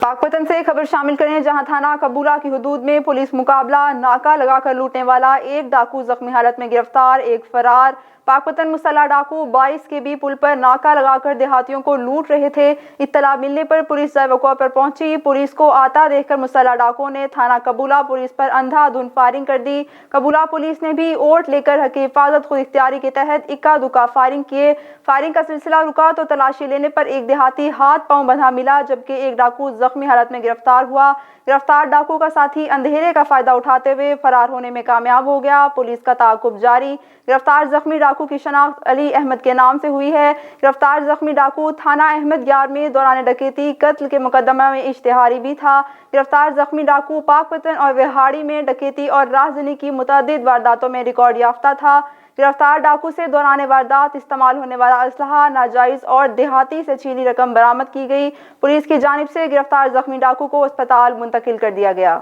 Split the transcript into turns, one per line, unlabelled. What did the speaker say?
पाकपतन से खबर शामिल करें, जहां थाना कबूला की हदूद में पुलिस मुकाबला, नाका लगाकर लूटने वाला एक डाकू जख्मी हालत में गिरफ्तार, एक फरार। पाकपतन मुसल्ला डाकू 22 के बी पुल पर नाका लगाकर देहातियों को लूट रहे थे। इत्तला मिलने पर पुलिस ज़ायवकों पर पहुंची। पुलिस को आता देखकर मुसल्ला डाकुओं ने थाना कबूला पुलिस पर अंधाधुंध फायरिंग कर दी। कबूला पुलिस ने भी ओट लेकर हक हिफाजत खुद इख्तियारी के तहत इक्का दुक्का फायरिंग किए। फायरिंग का सिलसिला रुका तो तलाशी लेने पर एक देहाती हाथ पांव बंधा मिला, जबकि एक डाकू जख्मी हालत में गिरफ्तार हुआ। गिरफ्तार डाकू का साथी अंधेरे का फायदा उठाते हुए फरार होने में कामयाब हो गया। पुलिस का ताक़ुब जारी। गिरफ्तार जख्मी डाकू की शनाख्त अली अहमद के नाम से हुई है। गिरफ्तार जख्मी डाकू थाना अहमद यार में दौरान डकैती कत्ल के मुकदमा में इश्तिहारी भी था। गिरफ्तार जख्मी डाकू पाकपतन और विहाड़ी में डकैती और राहज़नी की मुतअद्दिद वारदातों में रिकॉर्ड याफ्ता था। गिरफ्तार डाकू से दौरान वारदात इस्तेमाल होने वाला असलहा, नाजायज़ और देहाती से छीनी रकम बरामद की गई। पुलिस की जानिब से गिरफ्तार जख्मी डाकू को अस्पताल मुंतकिल कर दिया गया।